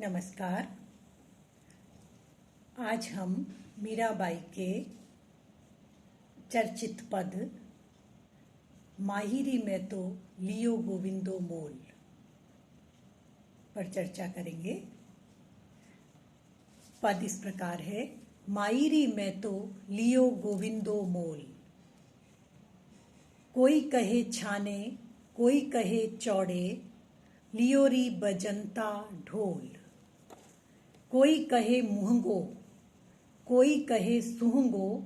नमस्कार। आज हम मीराबाई के चर्चित पद माहिरी में तो लियो गोविंदो मोल पर चर्चा करेंगे। पद इस प्रकार है। माहिरी में तो लियो गोविंदो मोल, कोई कहे छाने कोई कहे चौड़े, लियोरी बजंता ढोल। कोई कहे मुहंगो कोई कहे सुहंगो,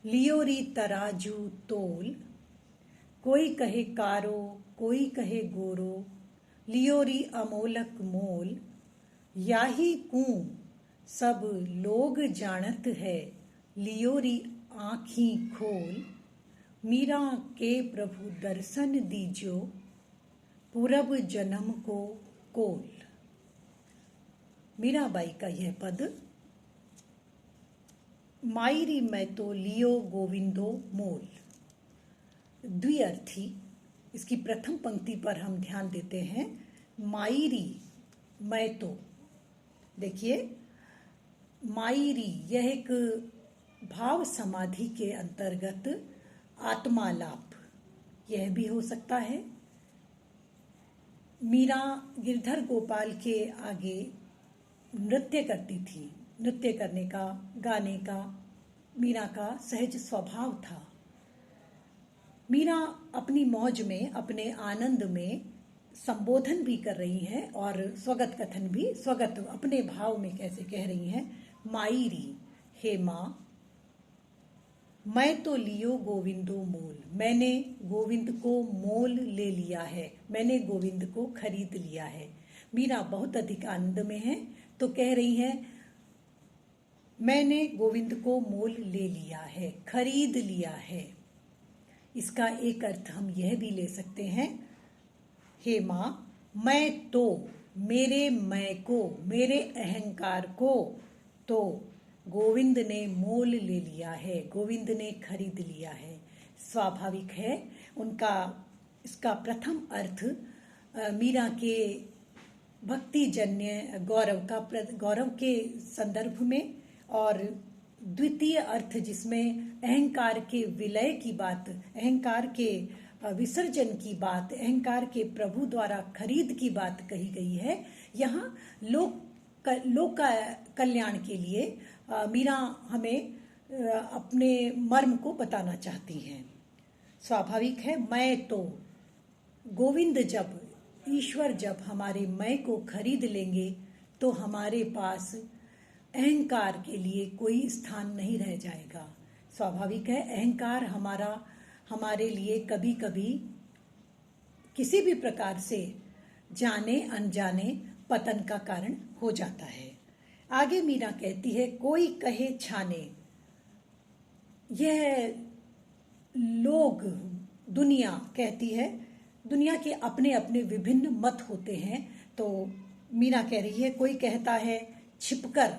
लियोरी तराजू तोल। कोई कहे कारो कोई कहे गोरो, लियोरी अमोलक मोल। याही कूं सब लोग जानत है, लियोरी आँखी खोल। मीरा के प्रभु दर्शन दीजो, पूरब जन्म को कोल। मीराबाई का यह पद मायरी में तो लियो गोविंदो मोल द्विअर्थी। इसकी प्रथम पंक्ति पर हम ध्यान देते हैं। मायरी मैं तो, देखिए मायरी यह एक भाव समाधि के अंतर्गत आत्मालाप यह भी हो सकता है। मीरा गिरधर गोपाल के आगे नृत्य करती थी। नृत्य करने का, गाने का मीरा का सहज स्वभाव था। मीरा अपनी मौज में, अपने आनंद में संबोधन भी कर रही हैं और स्वगत कथन भी, स्वगत अपने भाव में कैसे कह रही हैं। मायरी, हे माँ, मैं तो लियो गोविंदो मोल, मैंने गोविंद को मोल ले लिया है, मैंने गोविंद को खरीद लिया है। मीरा बहुत अधिक आनंद में है तो कह रही है मैंने गोविंद को मोल ले लिया है, खरीद लिया है। इसका एक अर्थ हम यह भी ले सकते हैं, हे माँ, मैं तो, मेरे मैं को, मेरे अहंकार को तो गोविंद ने मोल ले लिया है, गोविंद ने खरीद लिया है। स्वाभाविक है उनका इसका प्रथम अर्थ मीरा के भक्तिजन्य गौरव के संदर्भ में, और द्वितीय अर्थ जिसमें अहंकार के विलय की बात, अहंकार के विसर्जन की बात, अहंकार के प्रभु द्वारा खरीद की बात कही गई है। यहाँ लोक कल्याण के लिए मीरा हमें अपने मर्म को बताना चाहती हैं। स्वाभाविक है, मैं तो, गोविंद जब, ईश्वर जब हमारे मैं को खरीद लेंगे तो हमारे पास अहंकार के लिए कोई स्थान नहीं रह जाएगा। स्वाभाविक है, अहंकार हमारे लिए कभी कभी किसी भी प्रकार से जाने अनजाने पतन का कारण हो जाता है। आगे मीरा कहती है, कोई कहे छाने, यह लोग, दुनिया कहती है, दुनिया के अपने अपने विभिन्न मत होते हैं। तो मीरा कह रही है, कोई कहता है छिपकर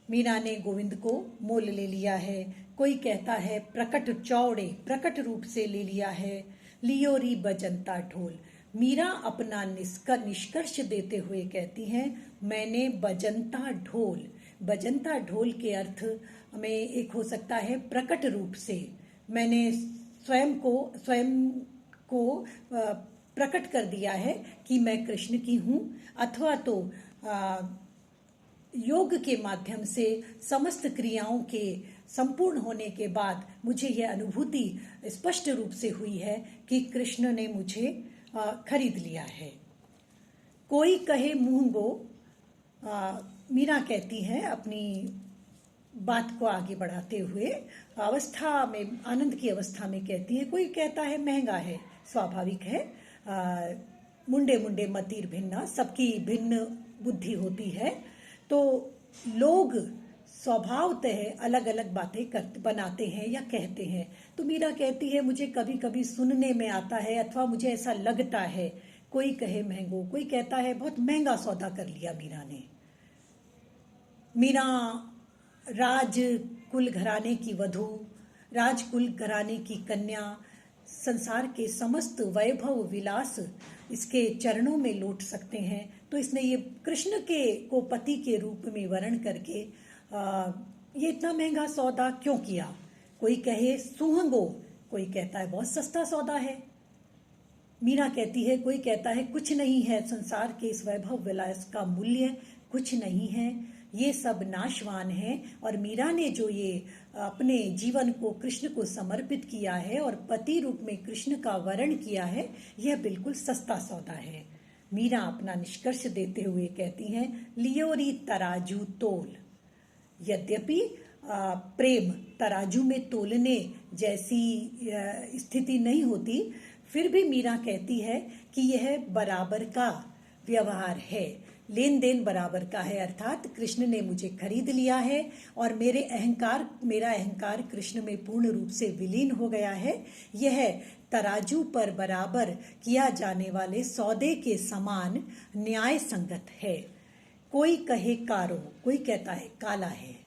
मीरा ने गोविंद को मोल ले लिया है, कोई कहता है प्रकट चौड़े, प्रकट रूप से ले लिया है, लियोरी बजंता ढोल। मीरा अपना निष्कर्ष देते हुए कहती हैं, मैंने बजंता ढोल, बजंता ढोल के अर्थ में एक हो सकता है प्रकट रूप से, मैंने स्वयं को प्रकट कर दिया है कि मैं कृष्ण की हूँ, अथवा तो योग के माध्यम से समस्त क्रियाओं के संपूर्ण होने के बाद मुझे यह अनुभूति स्पष्ट रूप से हुई है कि कृष्ण ने मुझे खरीद लिया है। कोई कहे मुहंगो, मीरा कहती है अपनी बात को आगे बढ़ाते हुए, अवस्था में, आनंद की अवस्था में कहती है, कोई कहता है महंगा है। स्वाभाविक है, मुंडे मुंडे मतिर भिन्ना, सबकी भिन्न बुद्धि होती है तो लोग स्वभावतः अलग अलग बातें बनाते हैं या कहते हैं। तो मीरा कहती है, मुझे कभी कभी सुनने में आता है अथवा मुझे ऐसा लगता है, कोई कहे महंगो, कोई कहता है बहुत महंगा सौदा कर लिया मीरा ने। मीरा राजकुल घराने की वधू, राजकुल घराने की कन्या, संसार के समस्त वैभव विलास इसके चरणों में लौट सकते हैं। तो इसने ये कृष्ण के को पति के रूप में वर्ण करके ये इतना महंगा सौदा क्यों किया। कोई कहे सुहंगो, कोई कहता है बहुत सस्ता सौदा है। मीरा कहती है, कोई कहता है कुछ नहीं है, संसार के इस वैभव विलास का मूल्य कुछ नहीं है, ये सब नाशवान है। और मीरा ने जो ये अपने जीवन को कृष्ण को समर्पित किया है और पति रूप में कृष्ण का वर्ण किया है, यह बिल्कुल सस्ता सौदा है। मीरा अपना निष्कर्ष देते हुए कहती हैं, लियोरी तराजू तोल। यद्यपि प्रेम तराजू में तोलने जैसी स्थिति नहीं होती, फिर भी मीरा कहती है कि यह बराबर का व्यवहार है, लेन देन बराबर का है। अर्थात कृष्ण ने मुझे खरीद लिया है और मेरा अहंकार कृष्ण में पूर्ण रूप से विलीन हो गया है। यह तराजू पर बराबर किया जाने वाले सौदे के समान न्याय संगत है। कोई कहे कारो, कोई कहता है काला है।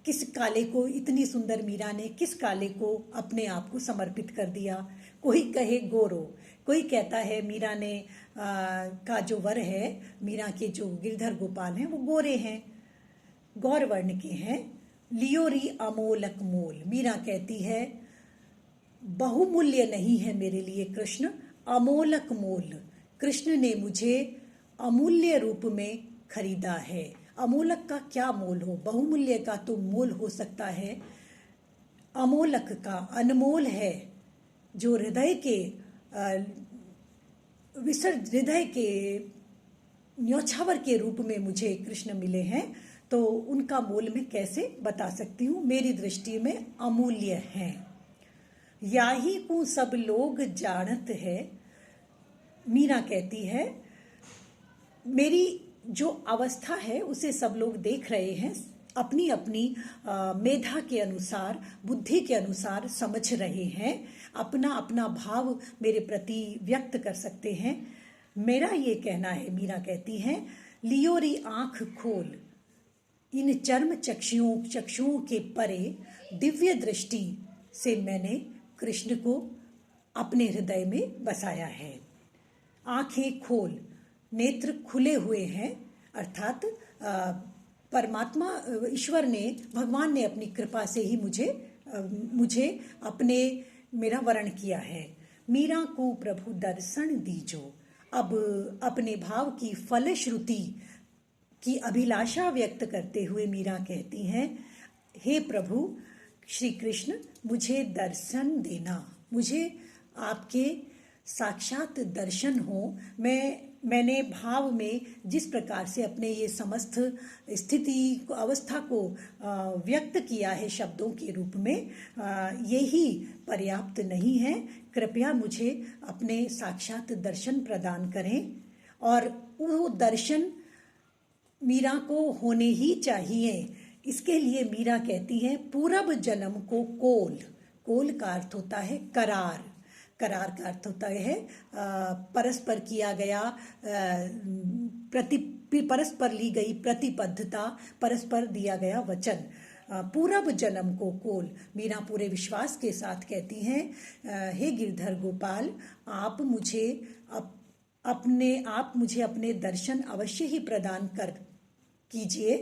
किस काले को, इतनी सुंदर मीरा ने किस काले को अपने आप को समर्पित कर दिया। कोई कहे गोरो, कोई कहता है मीरा ने का जो वर है, मीरा के जो गिरधर गोपाल हैं वो गोरे हैं, गौर वर्ण के हैं। लियोरी अमोलक मोल, मीरा कहती है बहुमूल्य नहीं है मेरे लिए कृष्ण, अमोलक मोल। कृष्ण ने मुझे अमूल्य रूप में खरीदा है। अमोलक का क्या मोल हो, बहुमूल्य का तो मोल हो सकता है, अमोलक का अनमोल है। जो हृदय के हृदय के न्योछावर के रूप में मुझे कृष्ण मिले हैं, तो उनका मोल मैं कैसे बता सकती हूँ। मेरी दृष्टि में अमूल्य हैं। याही को सब लोग जानत है, मीरा कहती है मेरी जो अवस्था है उसे सब लोग देख रहे हैं, अपनी अपनी मेधा के अनुसार, बुद्धि के अनुसार समझ रहे हैं, अपना अपना भाव मेरे प्रति व्यक्त कर सकते हैं। मेरा ये कहना है, मीरा कहती हैं, लियोरी आंख खोल, इन चर्म चक्षुओं के परे दिव्य दृष्टि से मैंने कृष्ण को अपने हृदय में बसाया है। आंखें खोल, नेत्र खुले हुए हैं, अर्थात परमात्मा ईश्वर ने, भगवान ने अपनी कृपा से ही मुझे मेरा वर्ण किया है। मीरा को प्रभु दर्शन दीजो। अब अपने भाव की फलश्रुति की अभिलाषा व्यक्त करते हुए मीरा कहती हैं, हे प्रभु श्री कृष्ण, मुझे दर्शन देना, मुझे आपके साक्षात दर्शन हो। मैंने भाव में जिस प्रकार से अपने ये समस्त स्थिति अवस्था को व्यक्त किया है शब्दों के रूप में, यही पर्याप्त नहीं है। कृपया मुझे अपने साक्षात दर्शन प्रदान करें। और वो दर्शन मीरा को होने ही चाहिए। इसके लिए मीरा कहती है, पूर्व जन्म को कोल का अर्थ होता है करार का अर्थ होता है परस्पर किया गया परस्पर ली गई प्रतिबद्धता, परस्पर दिया गया वचन। पूर्व जन्म को कोल। मीरा पूरे विश्वास के साथ कहती हैं, हे गिरधर गोपाल, आप मुझे अपने दर्शन अवश्य ही प्रदान कर कीजिए,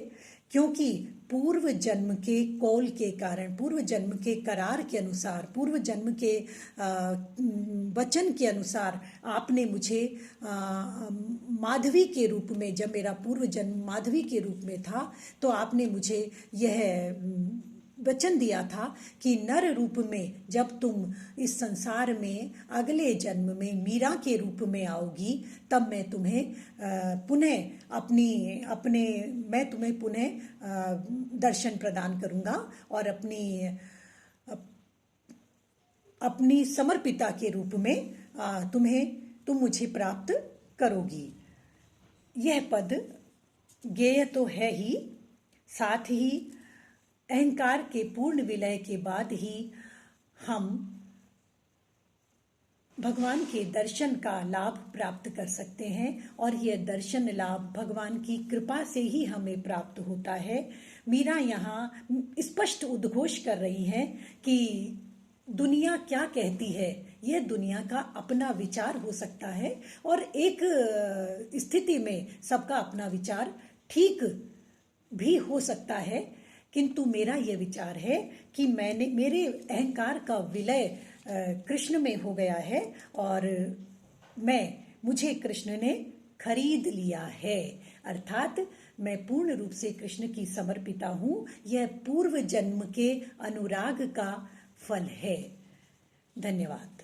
क्योंकि पूर्व जन्म के कौल के कारण, पूर्व जन्म के करार के अनुसार, पूर्व जन्म के वचन के अनुसार आपने मुझे माधवी के रूप में, जब मेरा पूर्व जन्म माधवी के रूप में था, तो आपने मुझे यह वचन दिया था कि नर रूप में जब तुम इस संसार में अगले जन्म में मीरा के रूप में आओगी, तब मैं तुम्हें पुनः दर्शन प्रदान करूंगा और अपनी समर्पिता के रूप में तुम मुझे प्राप्त करोगी। यह पद गेय तो है ही, साथ ही अहंकार के पूर्ण विलय के बाद ही हम भगवान के दर्शन का लाभ प्राप्त कर सकते हैं, और यह दर्शन लाभ भगवान की कृपा से ही हमें प्राप्त होता है। मीरा यहाँ स्पष्ट उद्घोष कर रही हैं कि दुनिया क्या कहती है, यह दुनिया का अपना विचार हो सकता है और एक स्थिति में सबका अपना विचार ठीक भी हो सकता है, किंतु मेरा यह विचार है कि मेरे अहंकार का विलय कृष्ण में हो गया है और मुझे कृष्ण ने खरीद लिया है, अर्थात मैं पूर्ण रूप से कृष्ण की समर्पिता हूँ। यह पूर्व जन्म के अनुराग का फल है। धन्यवाद।